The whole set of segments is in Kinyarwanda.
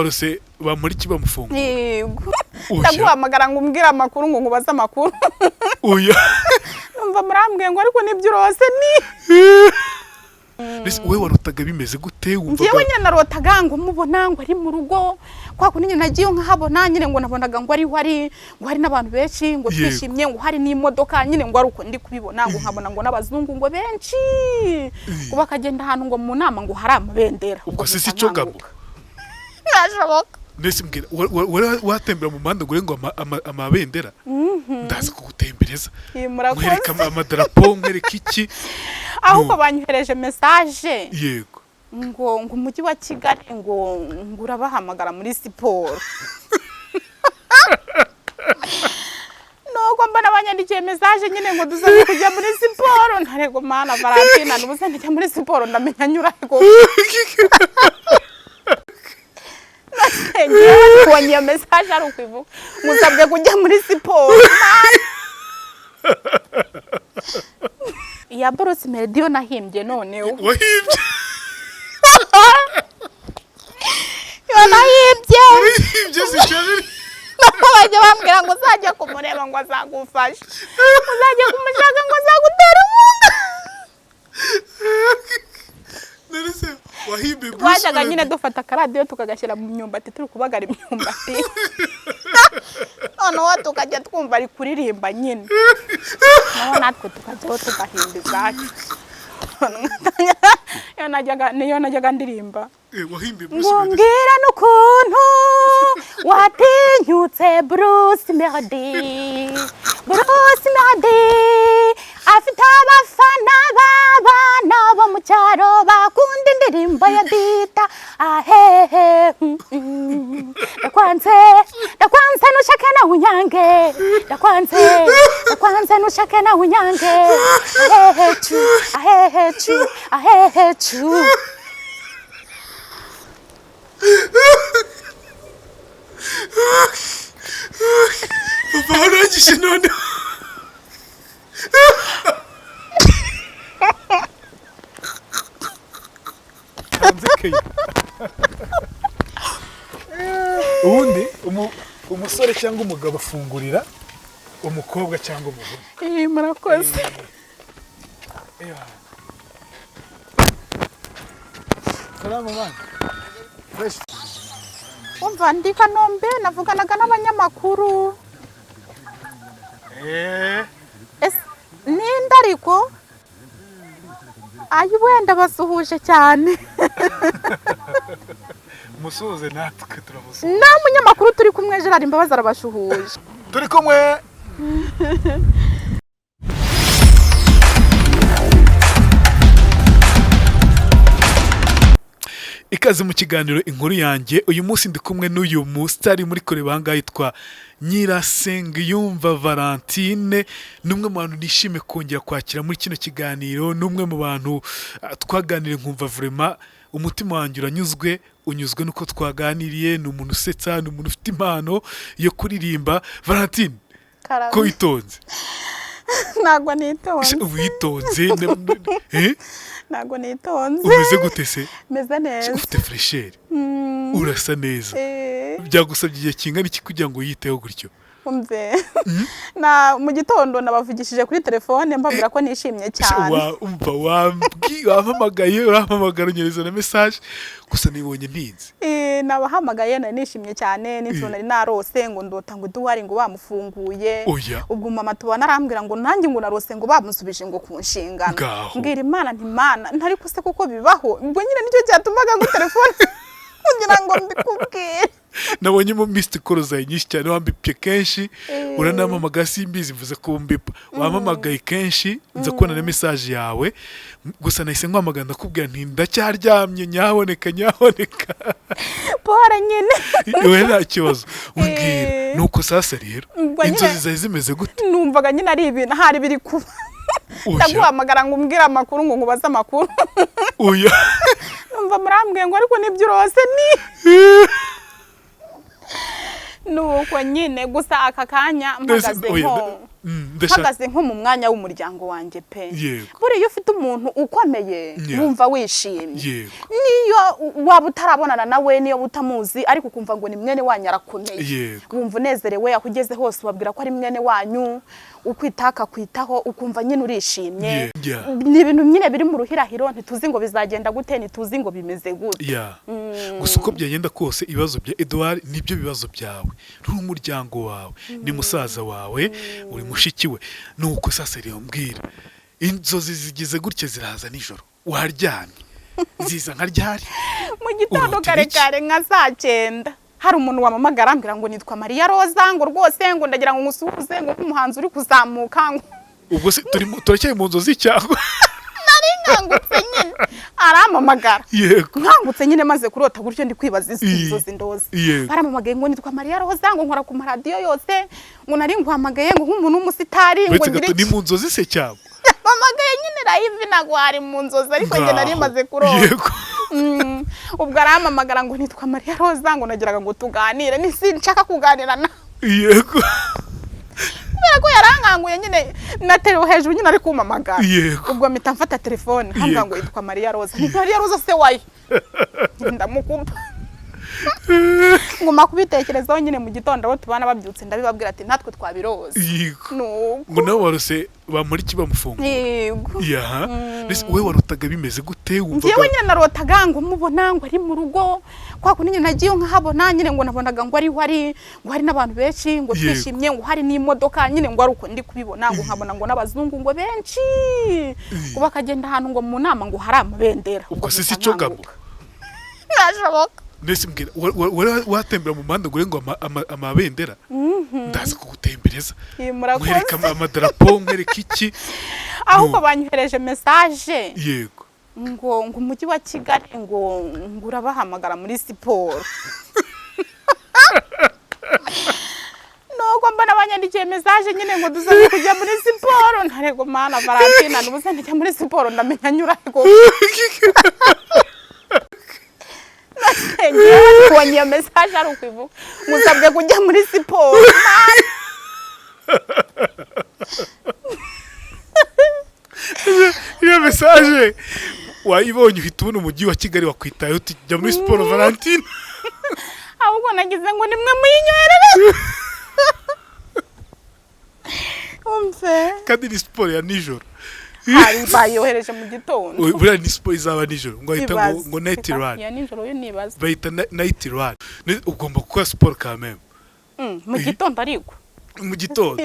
warose bamuriki bamufunga yego ndaguhamagara ngo umbwira amakuru ngo ngubaza amakuru oya numva murambwiye ngo ariko nibyo urose ni Nese wewe warotaga bimeze gute wumvaga Njewe nyine narotaga ngo mubona ngo ari mu rugo kwa kunye nagiye nkahabona nyine ngo nabonaga ngo ari n'abantu benshi ngo twishimye ngo hari n'imodoka nyine ngo ari uko ndi kubibona ngo nkabona ngo n'abazungu ngo benshi kuba kagenda ahantu ngo mu nama ngo hari amabendera ubwo sisi cyo gabo nashoboka Nese mbwira watembera mu manda gore ngo amabendera ndazi kugutembereza mwereka amadarapo mwereka iki ahubwo banyohereje message yego ngo umujyi wa Kigali ngo urabahamagara muri siporo nuko mbona abanyandikiye message nyine ngo duzabe kujya muri siporo ntarego mana Valentina nubuze njya muri siporo ndamenya nyura ariko Ngiye message ari ukwivuga musabye kujya muri siporo ya Bruce Melody nahimbye noneho wahimbye nahimbye sicabiri bajya bambwira ngo uzajya kumureba ngo azagufasha uzajya kumushaka ngo azagutera umwuga Nese wahimbe Bruce wajaga nyine dufata akaradiyo tukagashyira mu myumbati turi kubagara imyumbati noneho tukajya twumva ari kuririmba nyine naho natwe tukajyaho tugahimba izacu niyo najyaga ndirimba wahimbe Bruce ngo mbwira n'ukuntu watinyutse Bruce Melody afite abafana b'abana bo mu cyaro bakunda indirimbo ya Dita ahehe ndakwanze nushake na unyange ndakwanze nushake na unyange ahehe chu Papa uragishe none ubundi umusore cyangwa umugabo afungurira umukobwa cyangwa umugore murakoze salama man fresh umva ndi Kanombe navuganaga n'abanyamakuru ninda ariko ayi wenda basuhuje cyane musuhuze natwe turamusuhuza na munyamakuru turi kumwe Gerard Imbabazi arabashuhuje turi kumwe ikaze mu kiganiro inkuru yanjye uyu munsi ndi kumwe n'uyu mustari muri kureba hanga yitwa Nyirasengiyumva Valentine numwe mu bantu nishime kongera kwakira muri kino kiganiro numwe mu bantu twaganire nkumva vraiment umutima wanjye unyuzwe nuko twaganiriye ni umuntu usetsa ni umuntu ufite impano yo kuririmba Valentine ko witonze nagwa nitonze witonze nagwa nitonze umeze gute se meze neza ufite fresheri urasa neza byagusabye igihe kingana iki kugira ngo yiteho gutyo umve na mu gitondo nabavugishije kuri telefone mbabwira ko nishimye cyane wampamagaye urampamagara unyereza na message gusa nibonye ntinze nabahamagaye nari nishimye cyane n'inshuro nari narose ngo ndota ngo duhari ngo bamufunguye ubwo mama tubona arambwira ngo nanjye ngo narose ngo bamusubije ngo kunshingana mbwira Imana ntimana ntari kose kuko bibaho ubwo nyine nicyo cyatumaga ngo telefone kugira ngo mbikubwire nabonye mu missed call zawe nyinshi cyane wambipye kenshi uranamamaga simbizi mvuze ko mbipa wamamagaye kenshi nza kubona na message yawe gusa nahise nkwamagana ndakubwira nti ndacyaryamye nyaboneka pora nyine wewe nta kibazo umbwira nuko sasa rero inzozi zawe zimeze gute numvaga nyine ari ibintu hari biri kuba ndaguhamagara ngo umbwira amakuru ngo ngubaze amakuru oya numva murambwiye ngo ariko nibyo urose ni nuko nyine gusa aka kanya mpagaze ho mpagaze nko mu mwanya w'umuryango wanjye pe buriya ufite umuntu ukomeye wumva wishimye niyo waba utarabonana nawe niyo utamuzi ariko ukumva ngo ni mwene wanyu arakomeye wumva unezerewe akugeze hose ubabwira ko ari mwene wanyu ukwitaka kwitaho ukumva nyine urishimye ni ibintu nyine biri mu ruhirahiro ntituzi ngo bizagenda gute ntituzi ngo bimeze gute gusa uko byagenda kose ibibazo bya Edouard nibyo bibazo byawe ruri umuryango wawe ni musaza wawe uri mushiki we nuko sasa rero mbwira inzozi zigize gutya ziraza nijoro waryamye ziza nka ryari mu gitondo kare kare nka saa 9 hari umuntu wamamagara ambwira ngo nitwa Maria Rosa ngo rwose ngo ndagira ngo ngusuhuze ngo umuhanzi uri kuzamuka ngo ubwo se turacyari mu nzozi cyangwa nari nkangutse nyine aramamagara nkangutse nyine maze kurota gutyo ndi kwibaza inzozi ndoze baramamagaye ngo nitwa Maria Rosa ngo nkora ku maradiyo yose ngo nari nguhamagaye ngo nk'umuntu w'umusitari ngo ngire ni mu nzozi se cyangwa mamagaye nyine live nagwo hari mu nzozi ariko nge nari maze kurota ubwo aramamagara ngo nitwa Maria Rosa ngo nagiraga ngo tuganire nsinshaka kuganira na yego ko yarankanguye nyine naterewe hejuru nyine ari kumamagara ubwo mpita mfata telefone hambwa ngo yitwa Maria Rosa ni Maria Rosa se wayi ndamukumpa ngoma kubitekerezaho nyine mu gitondo abo tubana babyutse ndabibabwira ati natwe twabiroza ngo nawe warose bamuri kibamufunga we warotaga bimeze gute wumvaga ngiye nyine narotaga ngo mubona ngo ari mu rugo kwa kundi nyine nagiye nkahabona nyine ngo nabonaga ngo ari n'abantu benshi ngo twishimye ngo hari n'imodoka nyine ngo ari uko ndi kubibona ngo nkabona ngo n'abazungu ngo benshi ngo bakagenda ahantu ngo mu nama ngo hari amabendera ubwo se cyo gabo nashoboka nese mbwira watembera mu muhanda ngo amabendera ndazi kugutembereza mwereka amadarapo mwereka iki ahubwo banyohereje message yego ngo umujyi wa Kigali ngo urabahamagara muri siporo nuko mbona banyandikiye message nyine ngo dusabe kujya muri siporo ntarego mana Valentina nubuze njya muri siporo ndamenya nyurarego Ngiye message ari ukwivuga musabye kujya muri siporo iyo message wayibonye uhita ubona umujyi wa Kigali wakwitaye uti jya muri siporo Valentina ahubwo nagize ngo nimwe muyinyoherere umve kandi ni siporo ya nijoro hari bayohereje mu gitondo buriya ni siporo izaba nijoro ngo ahita ngo night run ya nijoro yo nibaza bayita night run ugomba gukora siporo kameme mu gitondo ariko mu gitondo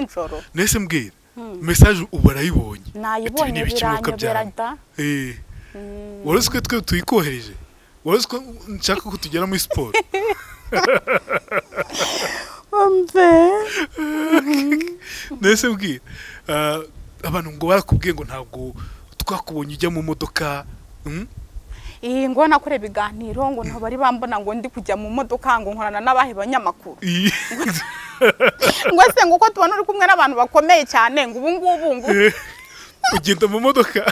nese mbwira message ubarayibonye nayibonye biranyobera waruzi ko twe tuyikohereje waruzi ko nshaka ko tugera muri siporo nese mbwira abantu ngo barakubwiye ngo ntabwo twakubonye ujya mu modoka ngo nakore biganiro ngo nto bari bambona ngo ndi kujya mu modoka ngo nkorana n'abahe banyamakuru ngo se ngo ko tubona uri kumwe n'abantu bakomeye cyane ngo ubu ugenda mu modoka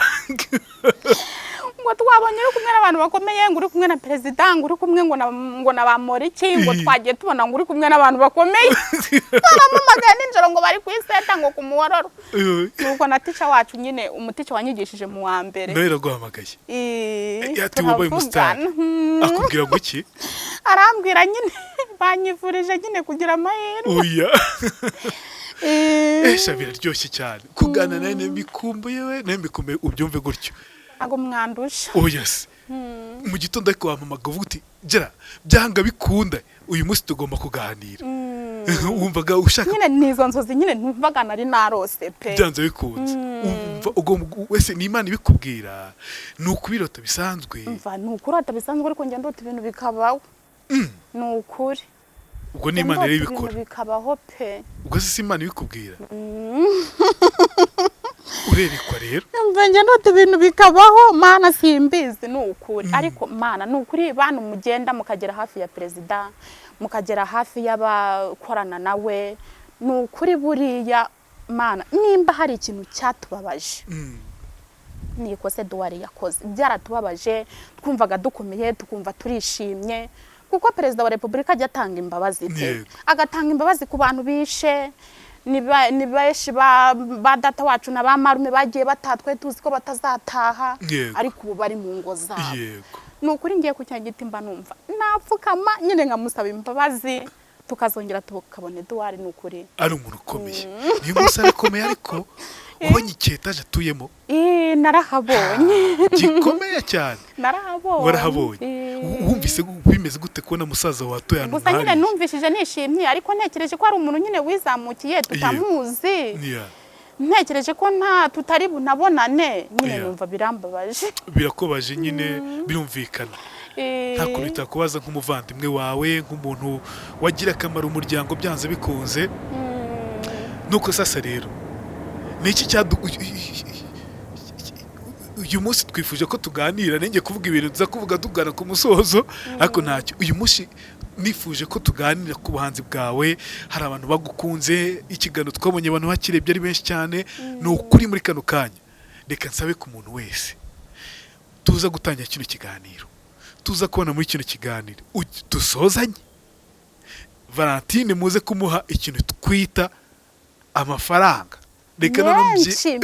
ngo twabonye uri kumwe n'abantu bakomeye ngo uri kumwe na perezida ngo uri kumwe ngo na Bamporiki ngo twagiye tubona ngo uri kumwe n'abantu bakomeye baramamagaye ninjoro ngo bari kwiseta ngo ku muwororo nuko na teacher wacu nyine umuticha wanyigishije mu wa mbere nawe iraguhamagaye ati wowe umustar akubwira ngo iki arambwira nyine banyifurije nyine kugira amahirwe oya shabira ryoshye cyane kugana nawe nembikumbuye we nembikumbuye ubyumve gutyo ago mwandusha yes mu gitondo ariko wamamaga uvuga uti gera byanga bikunda uyu munsi tugomba kuganira wumvaga ushaka nyine nizo nzozi nyine ntumvaga nari narose pe byanze bikunze umva ugomba wese ni Imana ibikubwira nukubirota bisanzwe umva nukurota bisanzwe ariko ngenda ndota ibintu bikabaho nukuri ubwo ni Imana rero ibikora bikabaho pe ubwo si Imana ibikubwira urerekwa rero ngenda ndota ibintu bikabaho Mana simbizi nukuri ariko Mana nukuri bantu mugenda mukagera hafi ya perezida mukagera hafi y'abakorana nawe nukuri buriya Mana nimba hari ikintu cyatubabaje nikose Edouard yakoze byaratubabaje twumvaga dukomeye tukumva turishimye kuko perezida wa Republika ajya atanga imbabazi pe agatanga imbabazi ku bantu bishe ni benshi ba data wacu na ba marume bagiye batatwe tuzi ko batazataha ariko ubu bari mu ngo zabo. Nukuri ngiye ku cyangiti mba numva napfukama nyine ngamusaba imbabazi tukazongera tukabona Edouard. Nukuri ari umuntu ukomeye, niyo musare komeye ariko ubonye icyetaje atuyemo. Narahabonye gikomeye cyane. Narahabonye. Warahabonye. Wumvise bimeze gute kubona musaza watoye hano? Gusa nyine numvishije nishimye ariko ntekereje ko ari umuntu nyine wizamukiye tutamuzi. Ntekereje ko tutari bunabonane nyine numva birambabaje. Birakobaje nyine birumvikana. Nta kuntu itakubaza nk'umuvandimwe wawe, nk'umuntu wagira akamaro umuryango byanze bikunze. Nuko sasa rero niki uyu munsi twifuje ko tuganira, nenge kuvuga ibintu nza kuvuga tugana ku musozo ariko ntacyo. Uyu munsi nifuje ko tuganira ku buhanzi bwawe. Hari abantu bagukunze, ikiganiro twabonye abantu bakirebye ari benshi cyane. Ni ukuri muri kano kanya reka nsabe ku muntu wese tuza gutangira kino kiganiro, tuza kubona muri kino kiganiro dusozanye Valentine muze kumuha ikintu twita amafaranga. Reka menshi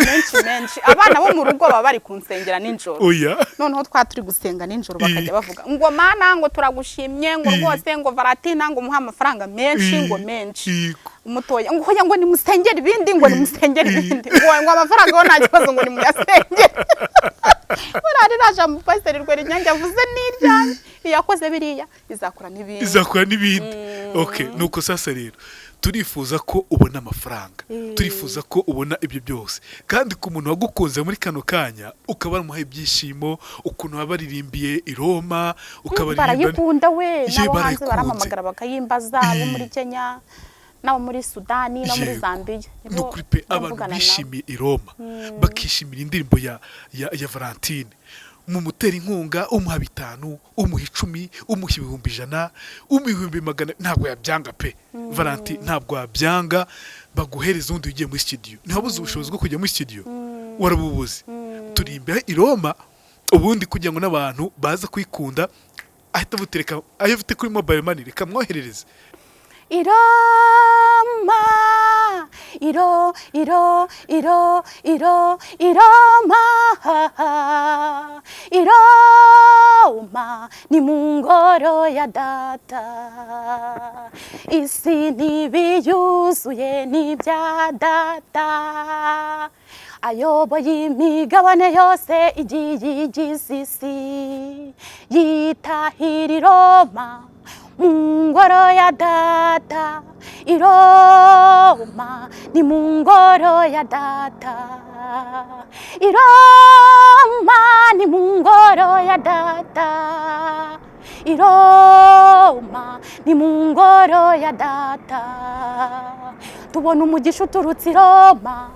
abana bo mu rugo baba bari kunsengera ninjoro. Noneho turi gusenga ninjoro bakajya bavuga ngo mana ngo turagushimye ngo rwose ngo Valentine ngo muha amafaranga menshi ngo menshi. Umutoya ngo hoya ngo nimusengera ibindi ngo nimusengera ibindi ngo amafaranga yo nta kibazo ngo nimuyasengere. Urariraje mu pastor rweri nyange avuze n'iryanye yakoze biriya izakora n'ibindi. Okay, nuko sasa rero turifuza ko ubona amafaranga, turifuza ko ubona ibyo byose, kandi ku muntu wagukunze muri kano kanya ukaba umuhaye ibyishimo, ukuntu wabaririmbiye i Roma barayikunda we n'abahanzi baramamagara bakayimbaza bo muri Kenya nabo muri Sudani no muri Zambia. Nukuri pe abantu bishimiye i Roma bakishimira indirimbo ya Valentine. Mu mutera inkunga umuha 5, umuha 10, umuha 100, umuha 100, ntabwo yabyanga pe. Valentine ntabwo yabyanga, baguhereza undi ugiye muri studio. Ntiwabuze ubushobozi bwo kujya muri studio, warabubuze. Turimbe i Roma ubundi kugira ngo n'abantu baza kwikunda ahita butereka ayafite kuri mobile money reka mwoherereze. Iroma ni mu ngoro ya data, isi ntibiyuzuye n'ibya data, ayoboye imigabane yose igiye igize isi, yitahira i Roma mu ngoro ya data. I Roma ni mu ngoro ya data, i Roma ni mu ngoro ya data, i Roma ni mu ngoro ya data. Tubona umugisha uturutse i Roma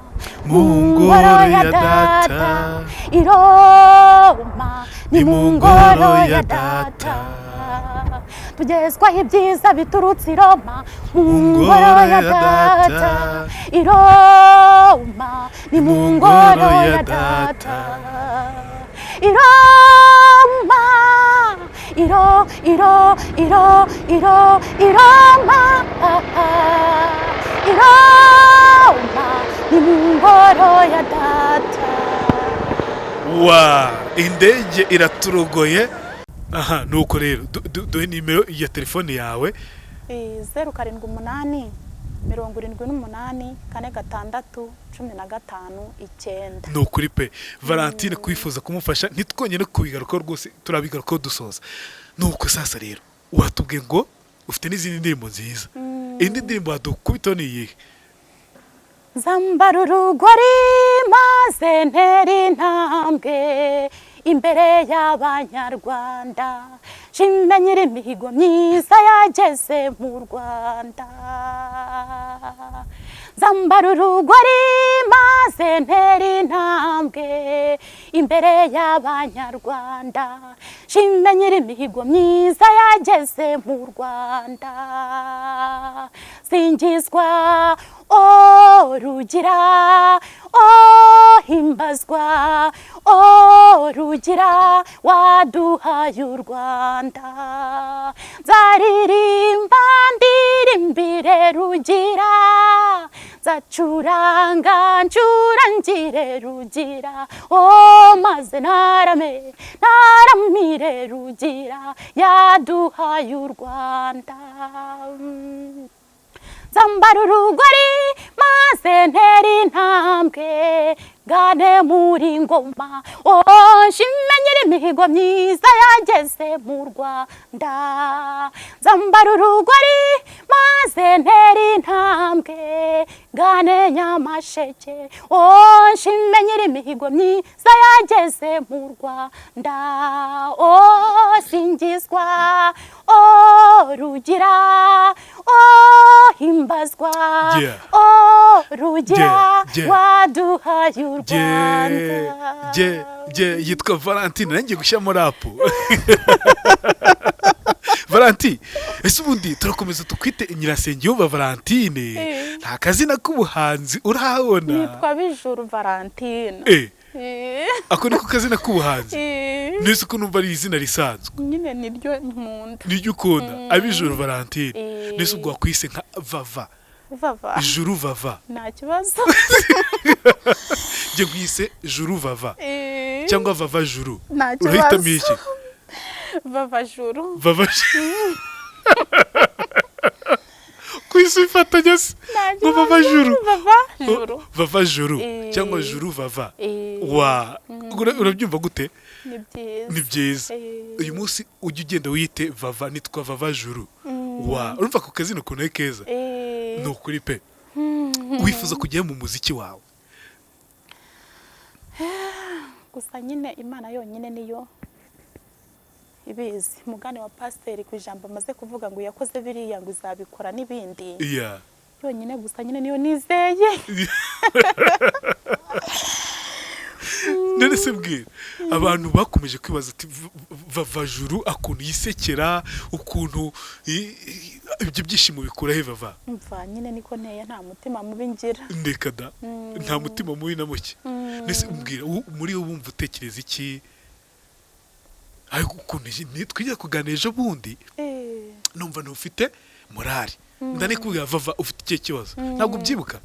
mu ngoro ya data, i Roma ni mu ngoro ya data. Tugezwaho ibyiza biturutse i Roma mu ngoro ya data, i Roma ni mu ngoro ya data, i Roma i Roma i Roma ni mu ngoro ya data. Indege iraturogoye. Aha, nuko rero duhe nimero ya telefone yawe. 078 78 46 15 9. Nukuri pe Valentine kwifuza kumufasha ntitwongere kubigaruka rwose, turabigaruka dusoza. Nuko sasa rero watubwiye ngo ufite n'izindi ndirimbo nziza. Indi ndirimbo wadukubitaho ni iyihe? Zambara urugori maze ntera intambwe imbere y'Abanyarwanda, shimenyera imihigo myiza yageze mu Rwanda. Zambara urugori maze ntera intambwe imbere y'Abanyarwanda, shimenyera imihigo myiza yageze mu Rwanda. Singizwa rugira, himbazwa rugira waduhaye u Rwanda. Nzaririmba ndirimbire rugira, zacuranga ncurangire rugira maze naramire rugira yaduhaye u Rwanda. Zambara urugori maze ntera intambwe ngane muri ngoma nshime nyir'imihigo myiza yageze mu Rwanda. Zambara urugori maze ntera intambwe ngane Nyamasheke nshime nyir'imihigo myiza yageze mu Rwanda. Singizwa rugira himbazwa rugira waduhaye u Rwanda. Yitwa Valentine nanjye gushyiramo rapu. Valentine, ese ubundi turakomeza tukwite Nyirasengiyumva Valentine, nta kazina k'ubuhanzi urahabona? Nitwa Bijuru Valentine. Ako niko kazina k'ubuhanzi? Nese ko numva ari izina risanzwe. Nyine niryo nkunda. Niryo ukunda? Abijuru Valentine. Nese ubwo wakwise nka Vava? Vava. Juru Vava. Nta kibazo. Njye kwise Juru Vava. Cyangwa Vava Juru. Nta kibazo. Urahitamo iki? Vava Juru. Vava Juru. Kwisi ifatanya se ngo Vava Juru. Vava Juru. Vava Juru cyangwa Juru Vava. Urabyumva gute? Ni byiza. Uyu munsi ujye ugenda wiyite Vava, nitwa Vava Juru. Urumva ku kazina ukuntu ari keza? Ni ukuri pe. Wifuza kujya mu muziki wawe? Gusa nyine Imana yonyine niyo ibizi. Mugane wa pasiteri ku ijambo amaze kuvuga ngo yakoze biriya ngo izabikora n'ibindi. Yonyine gusa nyine niyo nizeye. None se mbwira abantu bakomeje kwibaza ati Vava Juru akuntu yisekera, ukuntu ibyo byishimo bikura he Vava? Mva nyine niko nteye, nta mutima mubi ngira. Ndeka da, nta mutima mubi na muke. Nese mbwira muri wo bumva utekereza iki? Ariko ukuntu twijya kuganira ejo bundi numva ntufite morali. Ndanikubwira Vava ufite iki kibazo? Ntabwo ubyibuka?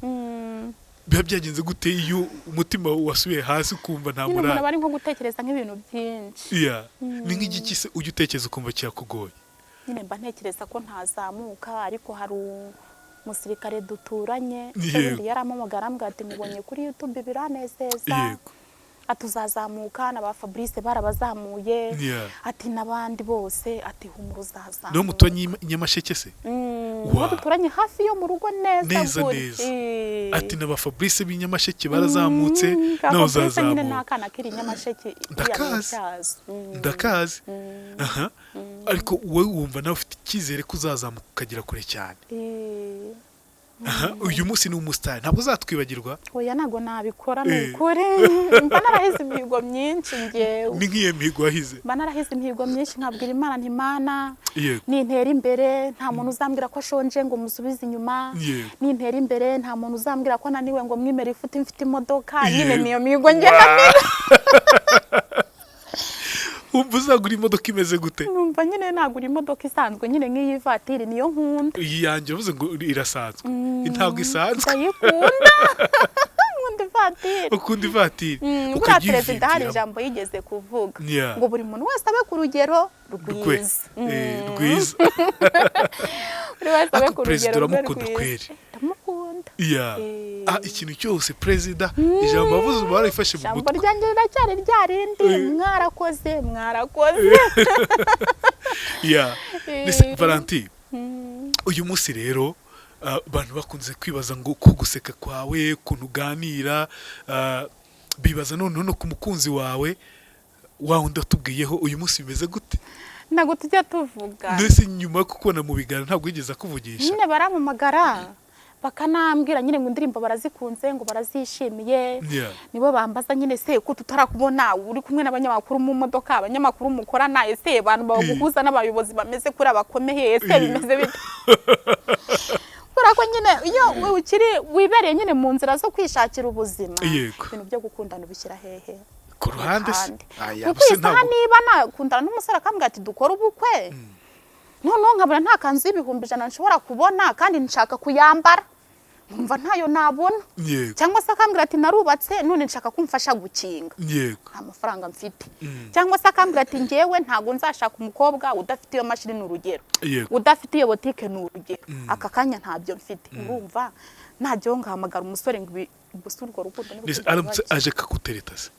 Biba byagenze gute iyo umutima wasubiye hasi ukumva nta morali? Nyine bari nko gutekereza nk'ibintu byinshi. Ni nk'igiki se ujya utekereza ukumva kirakugoye? Nyine mba ntekereza ko ntazamuka, ariko hari umusirikare duturanye yarampamagara ambwira ati mubonye kuri YouTube biranezeza, atuzazamuka na ba Fabrice barabazamuye, ati nabandi bose ati humura uzazamuka. No mutonyi Nyamasheke se? Uwo duturanye hafi yo mu rugo neza. Ati na ba Fabrice b'Inyamasheke barazamutse nawe uzazamuka. Nyine n'akana kiri Nyamasheke. Ndakazi. Ariko wowe wumva nawe ufite icyizere ko uzazamuka ukagera kure cyane? Uyu munsi ni umusitari, ntabwo uzatwibagirwa? Oya ntabwo nabikora n'ukuri. Mba narahize imihigo myinshi njyewe. Ni nk'iyo mihigo wahize? Mba narahize imihigo myinshi nkabwira Imana nti Mana nintera imbere nta muntu uzambwira ko ashonje ngo musubize inyuma. Nintera imbere nta muntu uzambwira ko naniwe ngo mwimere ifite mfite imodoka. Nyine niyo mihigo ngenda. Umva uzagura imodoka imeze gute? Numva nyine nagura imodoka isanzwe nyine nk'iyi vatiri niyo nkunda. Iyi yanjye uvuze ngo irasanzwe? Ntabwo isanzwe. Ndayikunda. Nkunda ivatiri. Ukunda ivatiri? Buriya perezida hari ijambo yigeze kuvuga ngo buri muntu wese abe ku rugero rwiza. Rwiza. Buri wese abe ku rugero rwiza. Perezida uramukunda kweri? Ndamukunda. Ikintu cyose perezida ijambo avuze uba warifashe mu mutwe. Ijambo ryanjye riracyari ryarindi. Mwarakoze. Nese Valentine, uyu munsi rero abantu bakunze kwibaza ngo ko guseka kwawe ukuntu uganira, bibaza noneho no ku mukunzi wawe wundi watubwiyeho uyu munsi bimeze gute? Ntabwo tujya tuvuga. Nese nyuma yo kukubona mu biganiro ntabwo wigeze akuvugisha? Nyine barampamagara bakanambwira nyine ngo indirimbo barazikunze ngo barazishimiye. Nibo bambaza nyine se ko tutarakubona uri kumwe n'abanyamakuru mu modoka, abanyamakuru mukorana, ese abantu baguhuza n'abayobozi bameze kuri abakomeye, ese bimeze bite? Kurako nyine iyo ukiri wibereye nyine mu nzira zo kwishakira ubuzima, ibintu byo gukundana ubishyira hehe? Ku ruhande se? Kuko niba nakundana n'umusore akambwira ati dukora ubukwe, noneho nkabura nta kanzu y'ibihumbi 100 nshobora kubona kandi nshaka kuyambara, nkumva ntayo nabona Yego. cyangwa se akambwira ati narubatse none nshaka kumfasha gukinga Yego. nta mafaranga mfite cyangwa se akambwira ati ngewe ntago nzashaka umukobwa udafite iyo mashini n'urugero Yego. udafite iyo botike n'urugero aka kanya ntabyo mfite urumva najyo ngahamagara umusore ngo gusa urwo rukundo aramutse aje kakutereta se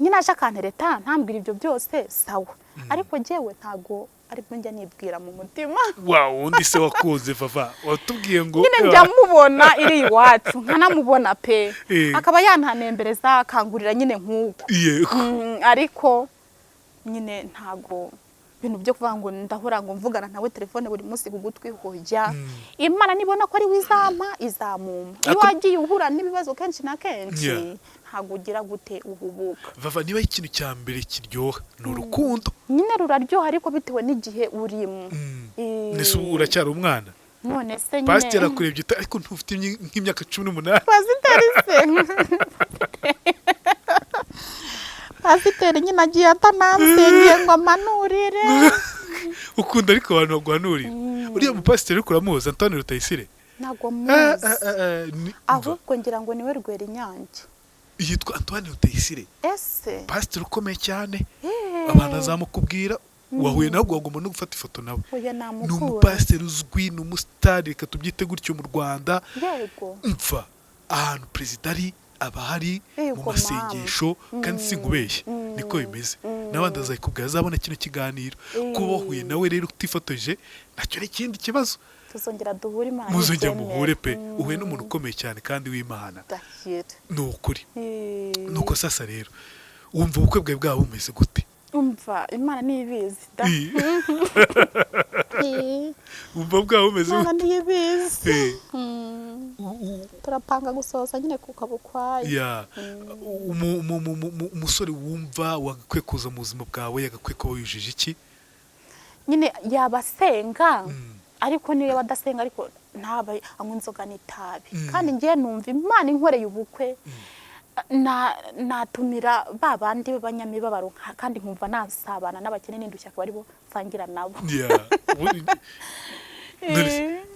nyine aje akantereta ntambwira ibyo byose sawa ariko ngewe ntago ariko njya nibwira mu mutima wow undi se wakoze vava watubwiye ngo nyine njya mubona iri iwacu nkanamubona pe akaba yantanembereza akangurira nyine nk'uko ariko nyine ntago ibintu byo kuvuga ngo ndahora ngo mvugana nawe telefone buri munsi ku gutwi hojya Imana nibona ko ari wizama izamuma iyo wagiye uhura n'ibibazo kenshi na kenshi ntago ugira gute uhubuka vava niba ikintu cya mbere kiryoha ni urukundo nyine ruraryoha ariko bitewe n'igihe urimo nese uracyari umwana none se nyine pasiteri akurebye ariko ntufite nk'imyaka 18 pasiteri se pasiteri nyine agiye atanansengeye ngo amanurire ukunda ariko abantu baguhanurira uriya mupasiteri uriko uramuzi Antoine Rutayisire ntago muzi ahubwo ngira ngo niwe Rwera Inyange yitwa Antoine Rutayisire ese pasiteri ukomeye cyane abantu azamukubwira wahuye nawe ugomba no gufata ifoto nawe ni umupasiteri uzwi ni umusitari reka tubyite gutyo mu Rwanda yego mfa ahantu perezida ari abahari mu masengesho kandi sinkubeshye niko bimeze n'abandi azayikubwira azabona kino kiganiro kuba wahuye nawe rero utifotoje nacyo ari ikindi kibazo tuzongera duhure Imana muzongera muhure pe uhuye n'umuntu ukomeye cyane kandi w'Imana ni ukuri nuko sasa rero wumva ubukwe bwawe bwaba bumeze gute umva Imana nibizi umva bwaba bumeze gute Imana nibizi turapanga gusoza nyine kukabukwaye umusore wumva wagakwiye kuza mu buzima bwawe yagakwiye kuba yujije iki nyine yabasenga ariko niyo badasenga ariko ntaba anywa inzoga n'itabi kandi ngiye numva Imana inkoreye ubukwe natumira babandi b'abanyamibabaro kandi nkumva nasabana n'abakene n'indushya akaba aribo sangira nabo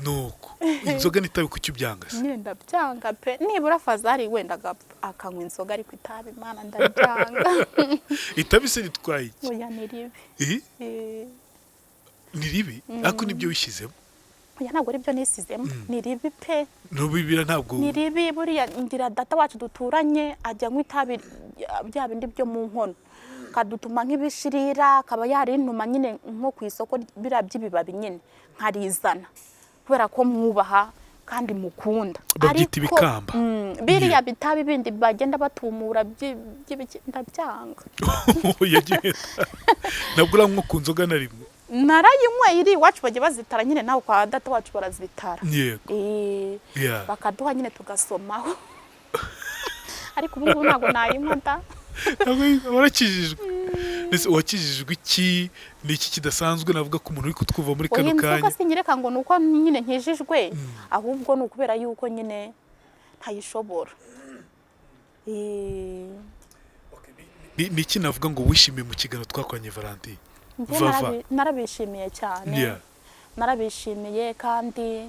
nuko inzoga n'itabi kuki ubyanga se nyine ndabyanga pe nibura Fazari wenda akanywa inzoga ariko itabi Imana ndabyanga itabi se ritwaye iki oya ni ribi ni ribi ariko nibyo wishyizemo oya ntabwo ari byo nisizemo ni ribi pe nubibira ntabwo ni ribi buriya ndira data wacu duturanye ajya anywa itabi bya bindi byo mu nkono kadutuma nk'ibishirira akaba yarintuma nyine nko ku isoko bira by'ibibabi nyine nkarizana kubera ko mwubaha kandi mukunda babyita ibikamba biriya bitabi bindi bagenda batumura ndabyanga nabwo uramwo ku nzoga na rimwe narayinywa iri iwacu bajya bazitara nyine nawe kwa data wacu barazitara bakaduha nyine tugasomaho ariko ubu ngubu ntabwo nayinywa da warakijijwe ese wakijijwe iki ni iki kidasanzwe navuga ko umuntu uri kutwuva muri kano kanya inzoga sinyereka ngo nuko nyine nkijijwe ahubwo ni ukubera yuko nyine ntayishobora ni iki navuga ngo wishimiye mu kiganiro twakoranye Valentine narabishimiye cyane narabishimiye kandi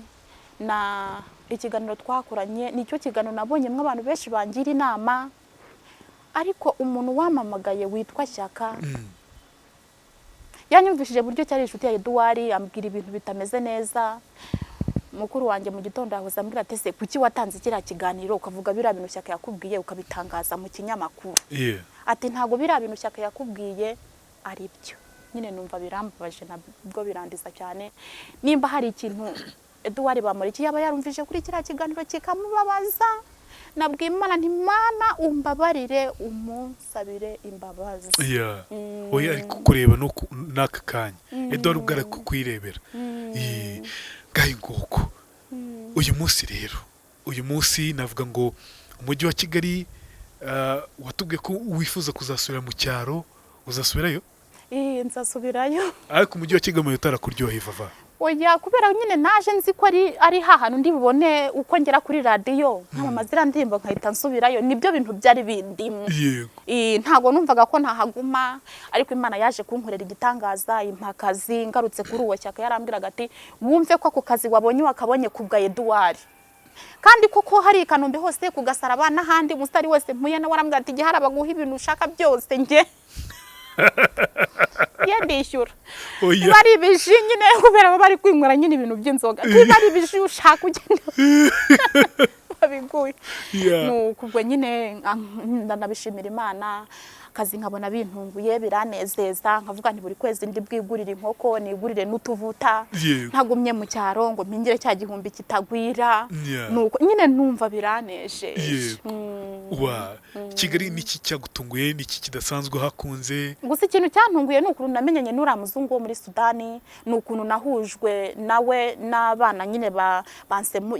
na ikiganiro twakoranye nicyo kiganiro nabonyemo abantu benshi bangira inama ariko umuntu wamamagaye witwa Shyaka yanyumvishije buryo cyari inshuti ya Edouard ambwira ibintu bitameze neza mukuru wanjye mu gitondo yahoze ambwira ati se kuki watanze kiriya kiganiro ukavuga biriya bintu Shyaka yakubwiye ukabitangaza mu kinyamakuru ati ntago biriya bintu Shyaka yakubwiye ari byo nyine numva birambabaje nabwo birandiza cyane nimba hari ikintu Edouard bamuriki yaba yarumvije kuri kiriya kiganiro kikamubabaza nabwiye Imana nti Mana umbabarire umusabire imbabazi oya ari kukureba n'aka kanya Edouard ubwo ari kukwirebera gahe nguko uyu munsi rero uyu munsi navuga ngo umujyi wa Kigali watubwiye ko wifuza kuzasubira mu cyaro uzasubirayo nzasubirayo ariko umujyi wa Kigali utarakuryoheye Vava oya kubera nyine naje nzi ko ari hahantu ndi bubone uko ngera kuri radio nkamamazira ndimba nkahita nsubirayo nibyo bintu byari bindimo ntago numvaga ko ntahaguma ariko Imana yaje kunkorera igitangaza impakazi ngarutse kuri uwo Shyaka yarambwiraga ati wumve ko ako kazi wabonye wakabonye kubwa Edouard kandi koko hari i Kanombe hose ku Gasaraba n'ahandi umusitari wese mpuye nawe arambwira ati igihe baguha ibintu ushaka byose njye ndishyura niba ari ibiji nyine kubera bari kwinywera nyine ibintu by'inzoga niba ari ibiji ushaka ugenda babiguye nuko ubwo nyine ndanabishimira Imana akazi nkabona bintunguye biranezeza nkavuga nti buri kwezi ndi bwigurira inkoko nigurire n'utuvuta ntagumye mu cyaro ngo mpingire cya gihumbi kitagwira nuko nyine numva biraneje Kigali niki cyagutunguye niki kidasanzwe hakunze gusa ikintu cyantunguye nukuntu namenyanye n'ura muzungu wo muri Sudani nukuntu nahujwe nawe n'abana nyine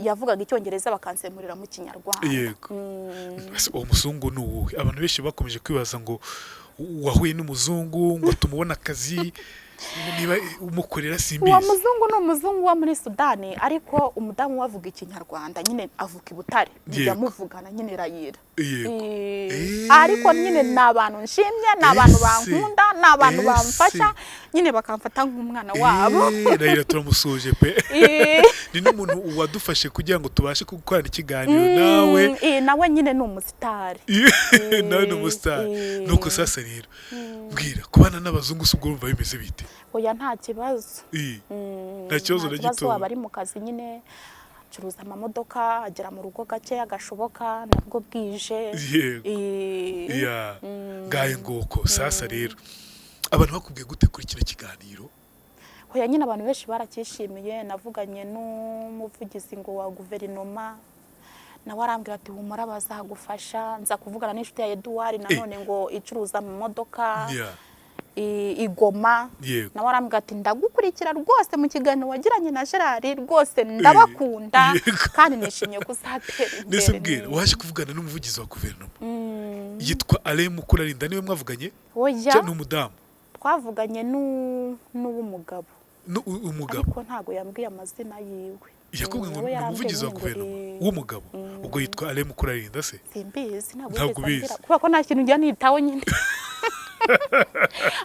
yavugaga icyongereza bakansemurira mu Kinyarwanda uwo muzungu n'uwuhe abantu benshi bakomeje kwibaza ngo wahuye n'umuzungu ngo tumubona akazi niba umukorera simbizi uwo muzungu ni umuzungu wo muri Sudani ariko umudamu wavuga Ikinyarwanda nyine avuka i Butare yamuvugana nyine Rayira ariko nyine n'abantu nshimye n'abantu bankunda n'abantu bamfasha nyine bakamfata nk'umwana wabo Rayira turamusuje pe ni n'umuntu wadufashe kugira ngo tubashe gukorana ikiganiro nawe nyine ni umusitari nawe ni umusitari nuko sasa rero mbwira kubana n'abazungu se ubwo urumva bimeze bite oya nta kibazo nta kibazo na gito waba ari mu kazi nyine acuruza amamodoka agera mu rugo gake agashoboka nabwo bwije ngaye ngoko sasa rero abantu bakubwiye gute kuri kino kiganiro oya nyine abantu benshi barakishimiye navuganye n'umuvugizi ngo wa guverinoma nawe arambwira ati humura bazagufasha nza kuvugana n'inshuti ya Edouard nanone ngo icuruza amamodoka igoma nawe arambwira ati ndagukurikira rwose mu kiganiro wagiranye na Gerard rwose ndabakunda kandi nishimiye kuzatera imbere nese bwira waje kuvugana n'umuvugizi wa guverinoma yitwa Alain Mukurarinda niwe mwavuganye cyane umudamu twavuganye n'uw'umugabo umugabo ariko ntago yambwiye amazina yiwe yakubwiye ngo ni umuvugizi wa guverinoma w'umugabo ubwo yitwa Alain Mukurarinda se simbizi ntabwo bizi kuko ko nta kintu njya nitaho nyine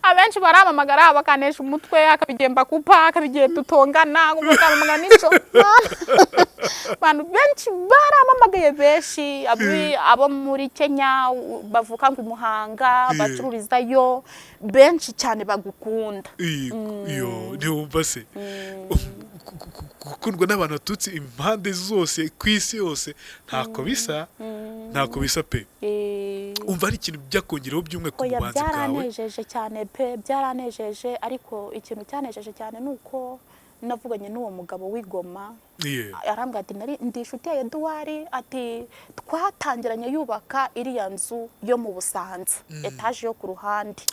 abenshi baramamagara bakanesha umutwe akabigemba kupa akabigiye tutongana umukamagana nico abantu benshi baramamagaye benshi abo muri Kenya bavuka ngo Muhanga bacururizayo benshi cyane bagukunda ntiwumva se gukundwa n'abantu batutsi impande zose ku isi yose ntako bisa pe umva ari ikintu byakongeraho by'umwe ku bubanzi bwawe byaranejeje cyane pe byaranejeje ariko ikintu cyanejeje cyane nuko navuganye n'uwo mugabo w'igoma arambwira ati ndi inshuti ya Edouard ati twatangiranye yubaka iriya nzu yo mu Busanza etaje yo ku ruhande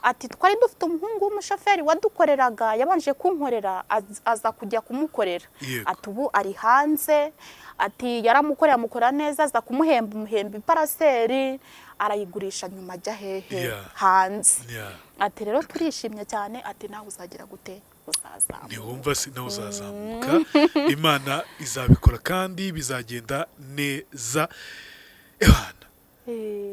ati twari dufite umuhungu w'umushoferi wadukoreraga yabanje kunkorera aza kujya kumukorera ati ubu ari hanze ati yaramukorera amukora neza aza kumuhemba iparaseri arayigurisha nyuma ajya hehe hanze ati rero turishimye cyane ati nawe uzagira gute ntiwumva se nawe uzazamuka Imana izabikora kandi bizagenda neza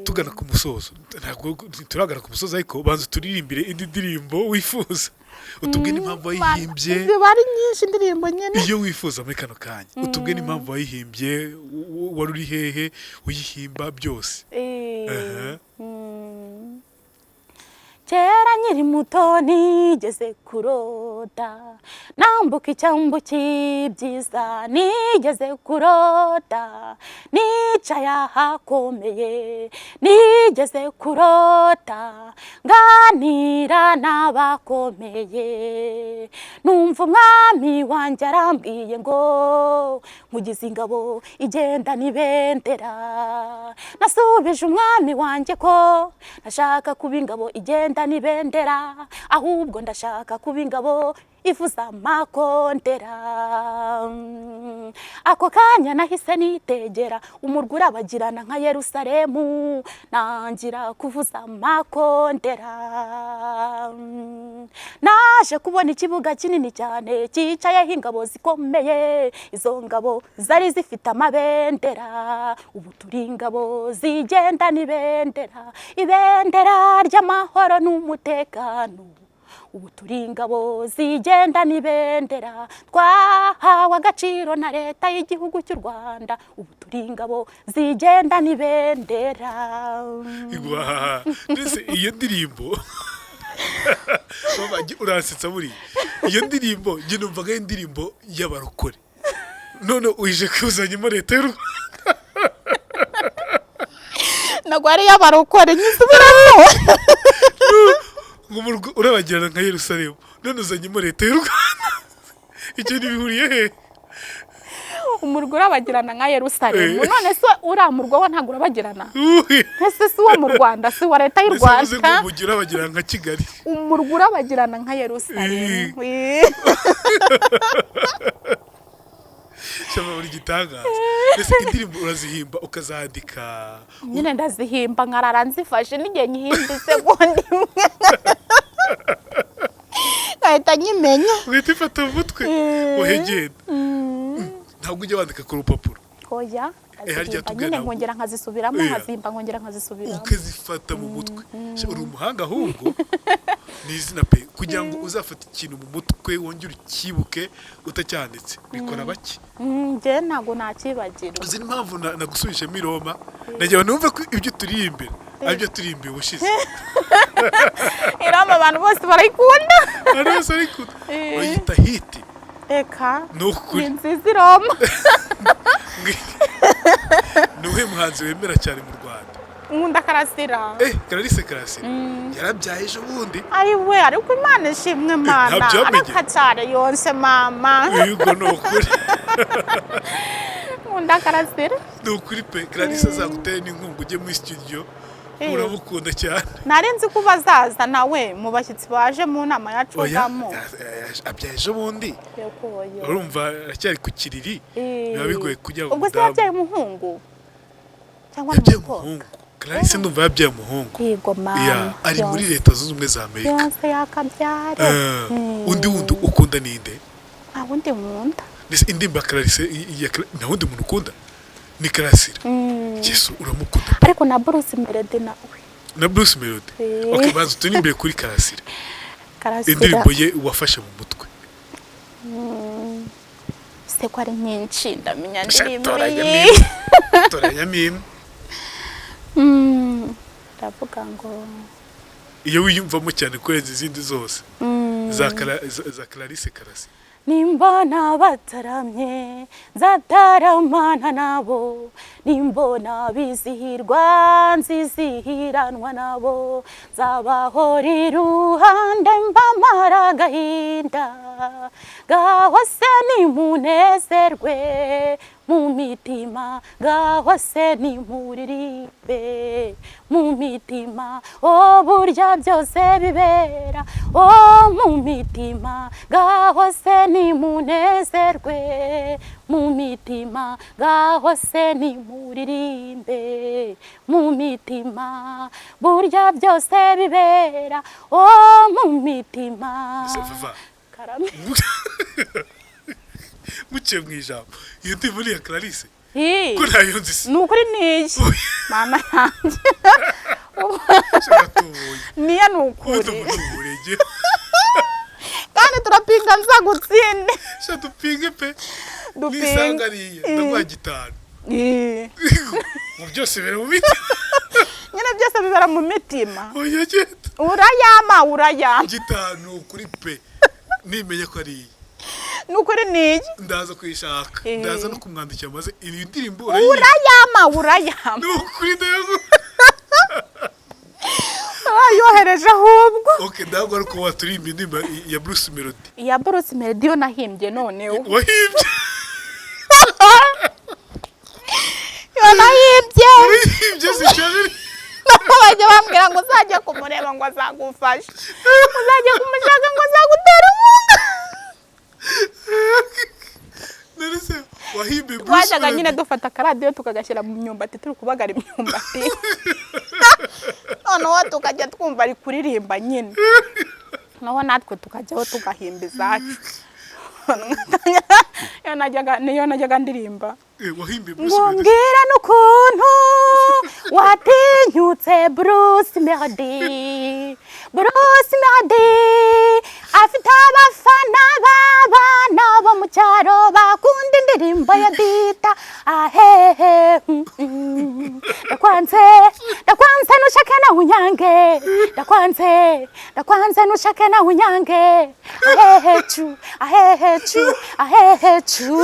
tugana ku musozo ntabwo turagana ku musozo ariko banza turirimbire indi ndirimbo wifuza utubwe n'impamvu wayihimbye bari nyinshi indirimbo nyene iyo wifuza muri kano kanya utubwe n'impamvu wayihimbye wari uri hehe uyihimba byose kera nkiri muto nigeze kurota nambuka icyambu cy'ibyiza nigeze kurota nicaye ahakomeye nigeze kurota nganira n'abakomeye numva umwami wanjye arambwiye ngo nkugize ingabo igenda n'ibendera nasubije umwami wanjye ko nashaka kuba ingabo igenda nibendera ahubwo ndashaka kuba ingabo ivuza amakondera ako kanya nahise nitegera umurwa urabagirana nka Yerusalemu nangira kuvuza amakondera naje kubona ikibuga kinini cyane cyicayeho ingabo zikomeye izo ngabo zari zifite amabendera ubu turi ingabo zigenda n'ibendera ibendera ry'amahoro n'umutekano ubu turi ingabo zigenda n'ibendera twahawe agaciro na leta y'igihugu cy'u Rwanda ubu turi ingabo zigenda n'ibendera. Mbese iyo ndirimbo urasetsa buri iyo ndirimbo njye numvaga ari indirimbo y'abarokore none uje kuzanyemo leta y'u Rwanda ntabwo ari y'abarokore nyisubiramo urabagirana nka Yerusalemu none uzanyemo leta y'u Rwanda icyo ntibihuriye he? umurwa urabagirana nka Yerusalemu none se uriya murwa wo ntabwo urabagirana ese si wo mu Rwanda si wa leta y'u Rwanda umujyi urabagirana nka Kigali umurwa urabagirana nka Yerusalemu cyangwa buri gitangaza ese indirimbo urazihimba ukazandika nyine ndazihimba nkarara nzifashe n'igihe nyihimba isegonda imwe ngahita nyimenya uhita ifata mu mutwe uhegenda ntabwo ujya wandika ku rupapuro oya nyine nkongera nkazisubiramo nkazimba nkongera nkazisubiramo ukazifata mu mutwe uri umuhanga ahubwo ni izina pe kugira ngo uzafate ikintu mu mutwe wongere ukibuke utacyanditse bikora bake njye ntabwo nakibagira uzi impamvu nagusubijemo i Roma nagira ngo numve ko ibyo turi imbere aribyo turi imbere ubushize i Roma abantu bose barayikunda abantu bose barayikunda bayita hiti eka ni nziza i Roma nuhe muhanzi wemera cyane mu Rwanda? nkunda Karasira Clarisse Karasira yarabyaye ejo bundi ari we ariko Imana ishimwe mana araka cyane yonse mama yego no kuri nkunda Karasira no kuri pe Clarisse azagutera n'inkungu ujye muri studio urabukunda cyane narenze ko bazaza nawe mu bashyitsi baje mu nama yacu gamo abyaye ejo bundi urumva aracyari ku kiriri biba bigoye kujya ubwo se yabyaye umuhungu cyangwa n'umukobwa Clarisse ndumva yabyaye umuhungu yego mama ari muri leta zunze ubumwe za Amerika yonse yakabyara undi ukunda ninde? wundi nkunda indirimbo ya Clarisse nta wundi muntu ukunda ni Karasira Yesu uramukunda ariko na Bruce Melody nawe na Bruce Melody okay bazo tunimbere kuri Karasira Karasira indirimbo ye wafashe mu mutwe se ko ari nyinshi ndamenya ndirimbo toranyamim ndavuga ngo iyo wiyumvamo cyane kurenza izindi zose za Clarisse Karasira nimbona bataramye nzataramana nabo nimbona bizihirwa nzizihiranwa nabo nzabahora iruhande mbamara agahinda gaho se nimunezerwe mu mitima gaho se nimuririmbe mu mitima burya byose bibera mu mitima gaho se nimunezerwe mu mitima gaho se nimuririmbe mu mitima burya byose bibera mu mitima karame muciye mu ijambo iyo ndirimbo ni iya Clarisse ko ntayo nzi ni ukuri niyi mama yanjye niyo ni ukuri kandi turapinga nzagutsinde dupinge pe nisanga ariya ndaguha gitanu mu byose bibera mu mitima nyine byose bibera mu mitima oya genda urayama gitanu kuri pe nimenye ko ariya nukuri niyi ndaza kwishaka ndaza no kumwandikira maze iyi ndirimbo urayama nukuri ndayago yohereje ahubwo okay ndago ariko waturimba indirimbo ya Bruce Melody yo nahimbye noneho wahimbye yo nahimbye zicabiri bajya bambwira ngo uzajya kumureba ngo azagufasha uzajya kumushaka ngo azagutera inkunga narese wahimbe Bruce wajyaga nyine dufata akaradiyo tukagashyira mu myumbati turi kubagara imyumbati noneho tukajya twumva ari kuririmba nyine noneho natwe tukajyaho tugahimba izacu niyo najyaga ndirimba mbwira n'ukuntu watinyutse Bruce Melody indirimbo ya dita ahehe ndakwanze nushake na unyange ndakwanze nushake na unyange ahehe chu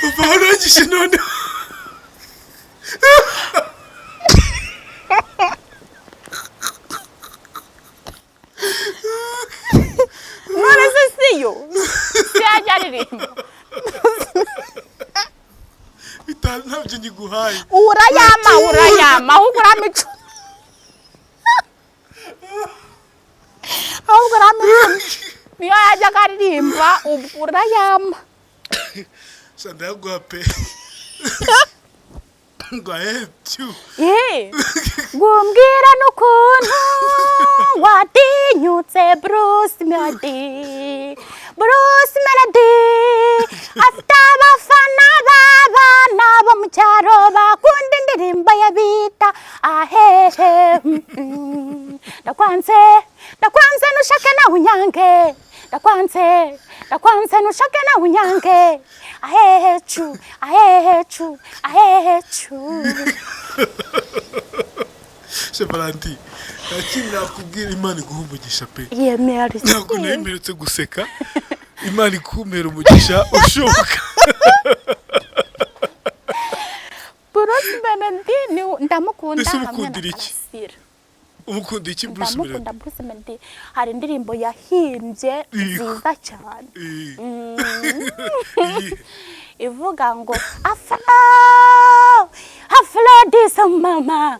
papa warangije none none se siyo siyajya aririmba bitari ntabyo nyiguhaye urayama ahubwo uramico niyo yajyaga aririmba ubwo urayama sanda yaguha pe ngo ahebyu gumbwira n'ukuntu watinyutse Bruce Melody afite abafana b'abana bo mu cyaro bakunda indirimbo ya bita ahehe ndakwanze nushake na unyange ndakwanze nushake na unyange ahehe chu Shevalanti nakindi nakubwira Imana iguha umugisha pe yemera ntabwo nemeretse guseka Imana ikumera umugisha ushoboka Bruce Melody ndamukunda umukundira iki umukunda iki Bruce Melody ndamukunda Bruce Melody hari indirimbo yahimbye nziza cyane ivuga ngo aflo disa mama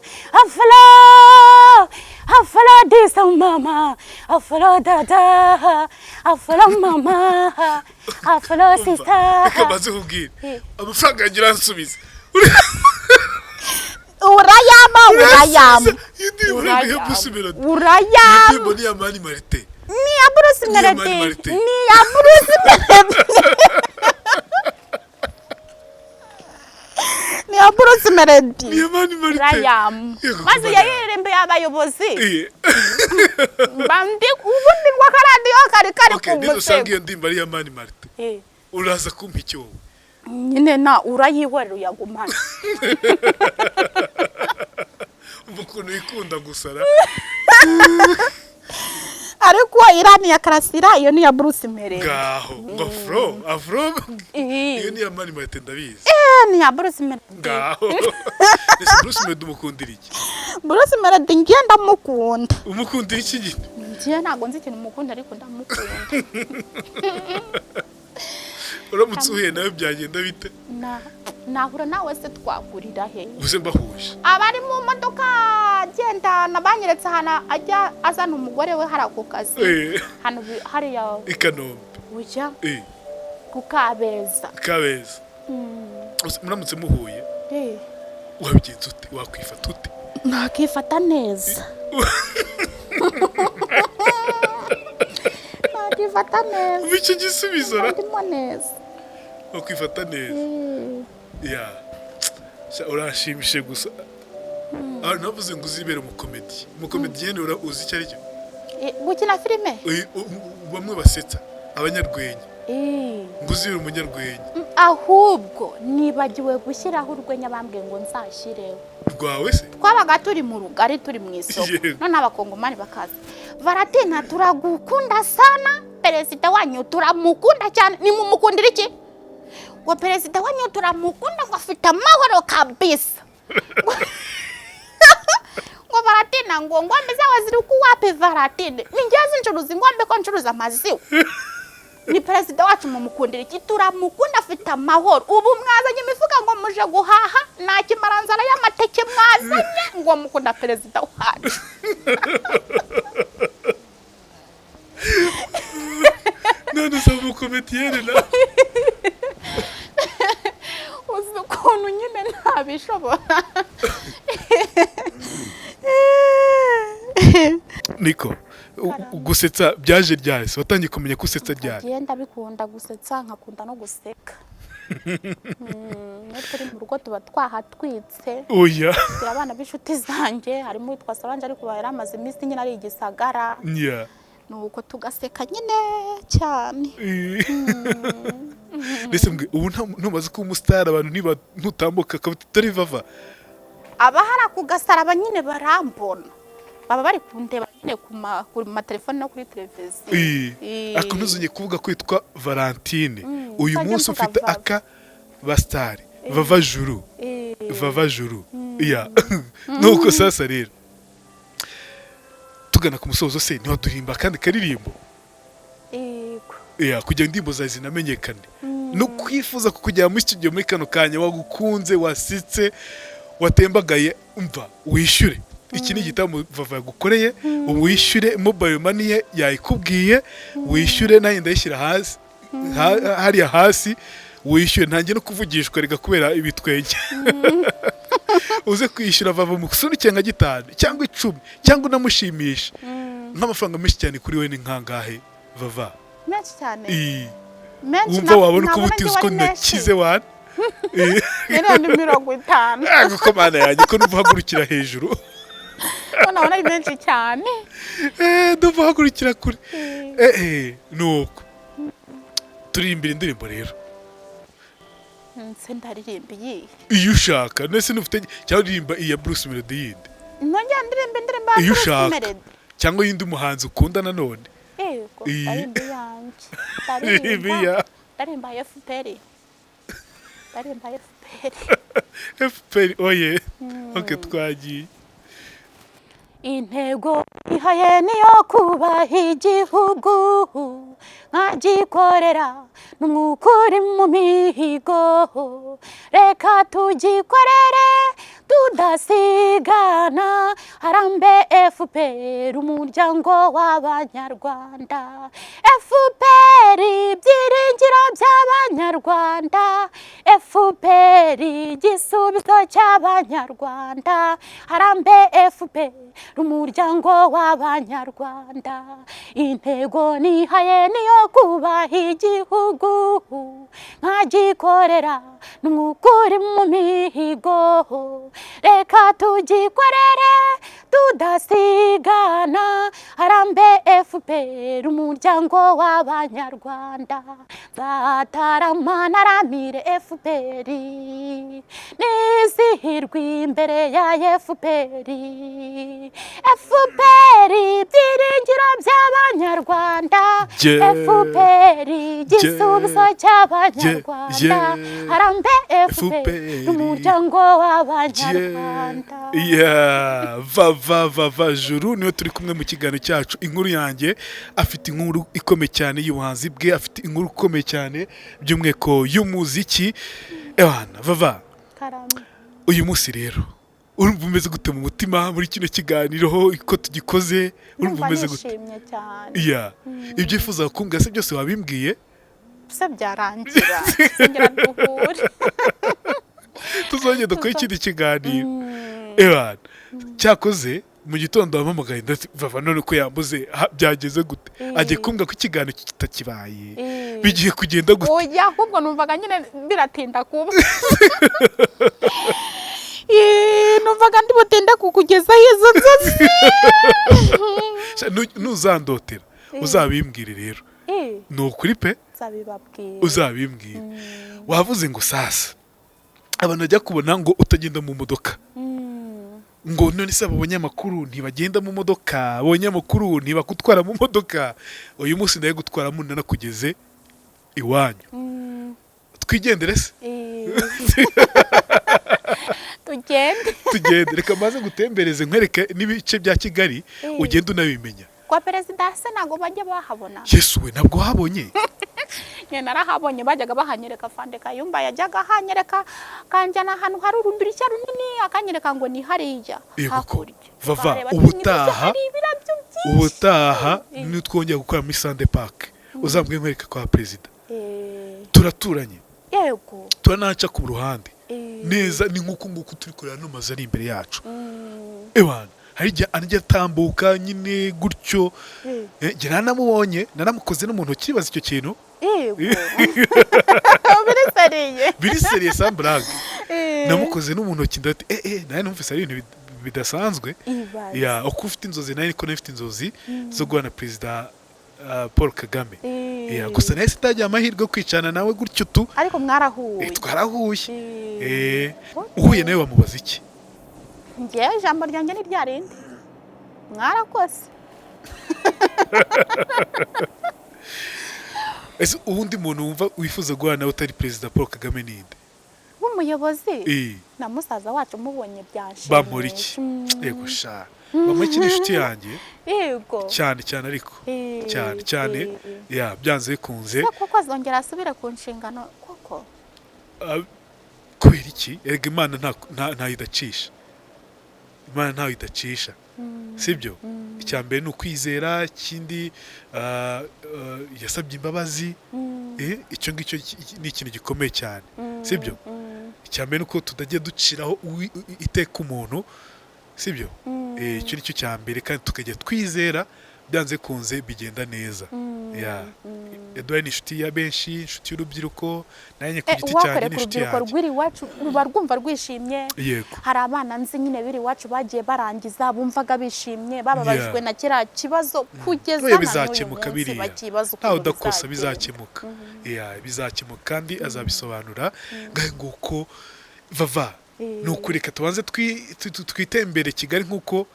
aflo disa mama aflo dada aflo mama aflo sister kabaze kubwira amafaranga yagira nsubiza urayama indirimbo ni ya Mani Martin ni ya Bruce Melody ni ya Bruce Melody Rayam maze yaririmbe y'abayobozi bandi ubundi ngo akaradiyo kari ku musego usangiye ndimba ari ya Mani Martin uraza kumpa icyo nyine na urayihorera uyagumana ukuntu ikunda gusara ariko irani ya Karasira iyo ni ya Bruce Melody ngaho ngo afro iyo ni ya Mani Martin ndabizi ni ya Bruce Melody ngaho ese Bruce Melody umukundira iki Bruce Melody ngiye ndamukunda umukundira iki nyine ngiye ntago nzi ikintu umukunda ariko ndamukunda uramutse uhuye nawe byagenda bite nahura nawe se twahurira he uze mbahuje abari mu modoka agenda nabanyeretse hana ajya azana umugore we hari ako kazi hano hari ya Ikanombe ujya ku Kabeza muramutse muhuye wabigenza ute wakwifata ute nakifata neza nakifata neza bice gisubizo ndimo neza wakwifata neza ya urashimishe gusa navuze ngo uzibere umukomediyeni uzi icyo ari cyo gukina filime bamwe basetsa abanyarwenya ngo uzibere umunyarwenya ahubwo nibagiwe gushyiraho urwenya bambwiye ngo nzashyireho rwawe se twabaga turi mu rugari turi mu isoko none abakongomani bakaza Varatina turagukunda sana perezida wanyu turamukunda cyane ni mumukundira iki ngo perezida wanyu turamukunda ngo afite amahoro kabisa ngo Varatina ngo ngombe zawe ziri kuwapi Varatine ninjyaze incuruza ingombe ko ncuruza amaziwa ni perezida wacu mumukundira iki turamukunda afite amahoro ubu mwazanye imifuka ngo muje guhaha nta kimaranzara y'amateke mwazanye ngo mukunda perezida wacu none se umukomediyeni na uzi ukuntu nyine ntabishobora niko gusetsa byaje ryahise watangiye kumenya ko usetsa ryari ngenda bikunda gusetsa nkakunda no guseka iyo turi mu rugo tuba twahatwitse oya kugira abana b'inshuti zanjye harimo uwitwa Solange ariko yari amaze iminsi nyine ari igisagara nuko tugaseka nyine cyane. mbese ubu ntumaze kuba umusitari abantu ntutambuka akabati utari Vava abahara ku gasaraba nyine barambona baba bari kundeba nyine ku matelefone no kuri televiziyo. ariko ntuzongeye kuvuga kwitwa Valentine uyu munsi ufite aka basitari Vava Juru Vava Juru nuko sasa rero tugana ku musozo se ntiwaduhimba kandi karirimbo kugira indirimbo zawe zinamenyekane no kwifuza kukujyana muri studio muri kano kanya wagukunze wasitse watembagaye umva wishyure iki ni igitabo Vava yagukoreye ubu wishyure mobile money ye yayikubwiye wishyure nayo ndayishyira hasi hariya hasi wishyure ntangiye no kuvugishwa rega kubera ibitwenge uze kwishyura Vava mu kusunikira nka 5 cyangwa 10 cyangwa unamushimisha nk'amafaranga menshi cyane kuri we ni nkangahe Vava menshi cyane wumva wabona uko butize ko nakize wana ni 50 guko mana yanjye ko numva hagurukira hejuru nabona ari menshi cyane ndumva hagurukira kure nuko turimbira indirimbo rero nse ndaririmba iyi iyo ushaka nese nufite cyangwa uririmba iya Bruce Melody yindi nongera ndirimba iyo ushaka cyangwa yindi umuhanzi ukunda nanone yego ndarimba yanjye ndarimba FPR FPR oye okay twagiye. Intego ihaye niyo kubaha igihugu nkagikorera n'umwuka uri mu mihigo reka tugikorere tudasigana harambe FPR umuryango w'abanyarwanda FPR ibyiringiro by'abanyarwanda FPR igisubizo cy'abanyarwanda harambe FPR umuryango w'abanyarwanda intego nihaye niyo kubaha igihugu nkagikorera n'umwuka uri mu mihigo reka tugikorere tudasigana harambe FPR umuryango w'abanyarwanda zatarama naramire FPR nizihirwe imbere ya FPR FPR ibyiringiro by'abanyarwanda FPR igisubizo cy'abanyarwanda harambe FPR umuryango w'abanyarwanda. Vava Juru niyo turi kumwe mu kiganiro cyacu inkuru yanjye afite inkuru ikomeye cyane y'ubuhanzi bwe afite inkuru ikomeye cyane by'umweko y'umuziki Vava uyu munsi rero urumva umeze gute mu mutima muri kino kiganiro uko tugikoze urumva umeze gute ibyo wifuza kumbwira se byose wabimbwiye se byarangira sengera duhure tuzongera dukora ikindi kiganiro cyakoze mu gitondo wampamagaye Vava none ko yambuze byageze gute agiye kumbwira ko ikiganiro kitakibaye bigiye kugenda gute oya ahubwo numvaga nyine biratinda kuba numvaga ndi butinde kukugezaho izo nzozi ntuzandotera uzabimbwire rero ni ukuri pe uzabimbwire wavuze ngo sasa abantu bajya kubona ngo utagenda mu modoka ngo none se abanyamakuru ntibagenda mu modoka abanyamakuru ntibakutwara mu modoka uyu munsi ndaye gutwaramo nanakugeze iwanyu twigendere se tugende reka maze gutembereze nkwereke n'ibice bya Kigali ugenda unabimenya kwa perezida se ntago bajya bahabona Yesu we ntabwo habonye narahabonye bajyaga bahanyereka Fande Kayumba yajyaga hanyereka kanjyana ahantu hari urumbirisha runini akanyereka ngo ni hariya hakurya Vava ubutaha nitwongera gukora muri Sande Park uzambwe nkwereka kwa perezida turaturanye yego turanaca ku ruhande neza ni nguko turi kureba no maze ari imbere yacu harya anjye tambuka nyine gutyo nge nanamubonye naramukoze no mu ntoki baza icyo kintu biri seriye Sambrag namukoze no mu ntoki ndati naye numvise ari ibintu bidasanzwe ya uko ufite inzozi naye niko nafite inzozi zo guhana perezida Paul Kagame gusa naye sitajya amahirwe kwicana nawe gutyo tu ariko mwarahuye twarahuye uhuye nawe wamubaza iki ngewe ijambo ryanjye ni ryarindi mwarakoze ese ubundi muntu wumva wifuza guhana nawe utari perezida Paul Kagame ninde nk'umuyobozi na musaza wacu mubonye byashimye bamura iki yego sha mama iki inshuti yanjye yego cyane ariko cyane ya byanze bikunze koko azongera asubire ku nshingano koko kubera iki erega Imana ntayo idacisha sibyo icyambere ni ukwizera ikindi yasabye imbabazi icyo ngicyo ni ikintu gikomeye cyane sibyo icyambere ni uko tudagiye duciraho iteka umuntu sibyo icyo ni cyo cyambere kandi tukajya twizera byanze kunze bigenda neza Edouard ni inshuti ya benshi inshuti y'urubyiruko nanjye ku giti cyanjye ni inshuti yanjye rwiri iwacu ruba rwumva rwishimye yego hari abana nzi nyine biri iwacu bagiye barangiza bumvaga bishimye bababajwe na kiriya kibazo kugeza na bizakemuka biriya ntawe udakosa bizakemuka bizakemuka kandi azabisobanura ngahe nguko vava ni ukureka tubanze twitembere Kigali nk'uko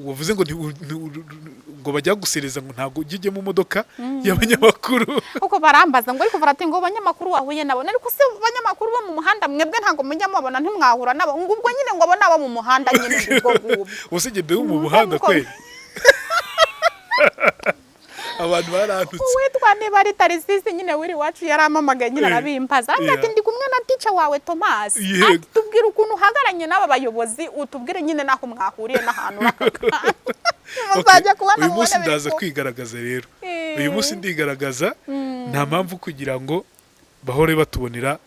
wavuze ngo bajya gusereza ngo ntago ujye mu modoka y'abanyamakuru uko barambaza ngo ariko barati ngo abanyamakuru wahuye nabo ariko se abanyamakuru bo mu muhanda mwebwe ntago mujya mubona ntimwahura nabo ubwo nyine ngo abona abo mu muhanda nyine ubwo gubwo usige mu muhanda kweli abantu barantutse witwa niba ari Tarisisi nyine wiri wacu yaramamagaye nyine arabimbaza ati ndi kumwe na teacher wawe Thomas tubwira ukuntu uhagaranye n'aba bayobozi utubwire nyine naho mwahuriye n'ahantu muzajya kubona uyu munsi ndaza kwigaragaza rero uyu munsi ndigaragaza nta mpamvu kugira ngo bahore batubonera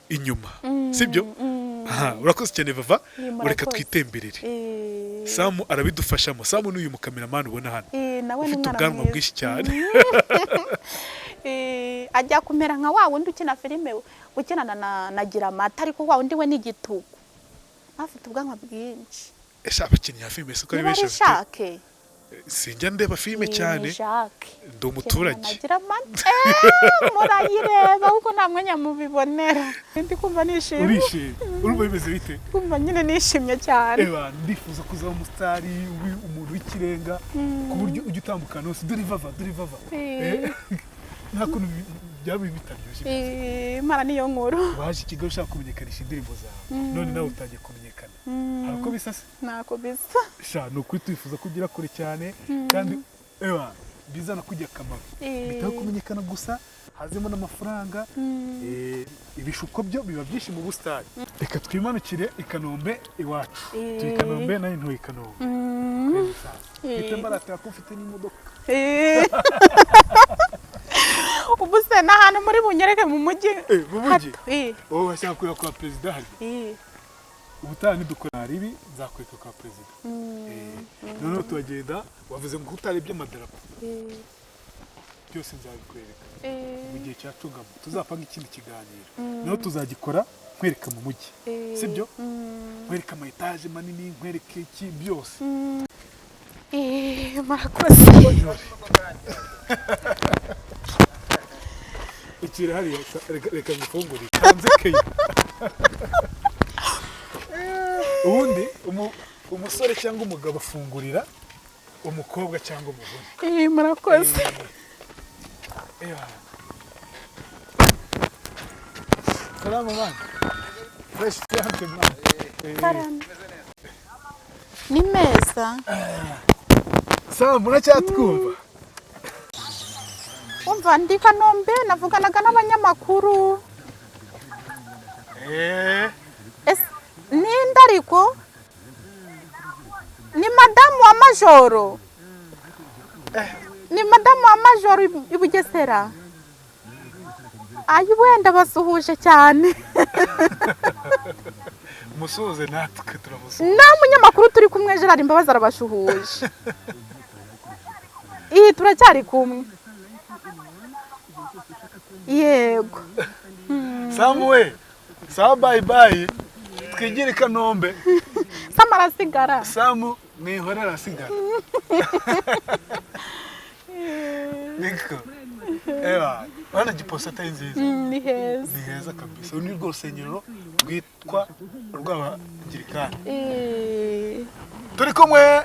inyuma sibyo urakoze cyane Vava ureka twitemberere Samu arabidufashamo Samu n'uyu mukameramani ubona hano ufite ubwanwa bwinshi cyane ajya kumera nka wa wundi ukina filime ukinana na Giramata ariko wa wundi we n'igitugu afite ubwanwa bwinshi abakinnyi ya filime suko ari benshi afite sinjya ndeba filime cyane ndi umuturage murayireba kuko nta mwanya mubibonera ndi kumva nishimye urishimye urumva bimeze bite kumva nyine nishimye cyane ndifuza kuzaba umusitari umuntu w'ikirenga ku buryo ujya utambukana hose dore Vava nta kuntu byaba bitaryoshye Imana niyo nkuru waje Kigali ushaka kumenyekanisha indirimbo zawe none nawe utagiye kumenyekana harako bisa se ntako bisa ni ukuri twifuza kugira kure cyane kandi bizana kujya akamaro bitaho kumenyekana gusa hazemo n'amafaranga ibishuko byo biba byinshi mu busitani reka twimanukire i Kanombe iwacu turi Kanombe nayo ntuye Kanombe mfite mbaratira ko mfite n'imodoka ubu se n'ahantu muri bunyereke mu mujyi wowe washaka kureba kwa perezida hari ubutaha nidukora ribi nzakwereka kwa perezida noneho turagenda wavuze ngo utarebye amadarapo byose nzabikwereka mu gihe cya cugamo tuzapanga ikindi kiganiro naho tuzagikora nkwereka mu mujyi sibyo nkwereka ama etaje manini nkwereke iki byose murakoze ikiri hariya reka ngifungure hanze keya ubundi umusore cyangwa umugabo afungurira umukobwa cyangwa umugore murakoze salama mwana fresh fiante mwana ni meza sawa muracyatwumva umva ndi Kanombe navuganaga n'abanyamakuru ninde ariko ni madamu wa majoro ni madamu wa majoro i Bugesera ayi wenda basuhuje cyane musuhuze natwe turamusuhuje na munyamakuru turi kumwe Gerard Imbabazi arabashuhuje turacyari kumwe yego Samu we sawa bye bye twigire i Kanombe. Samu arasigara. Samu mwihorera arasigara. Niko ewa bana Giposita nziza. Ni heza. Ni heza kabisa. Uni rwo rusengero rwitwa urw'Abangirikani. Turi kumwe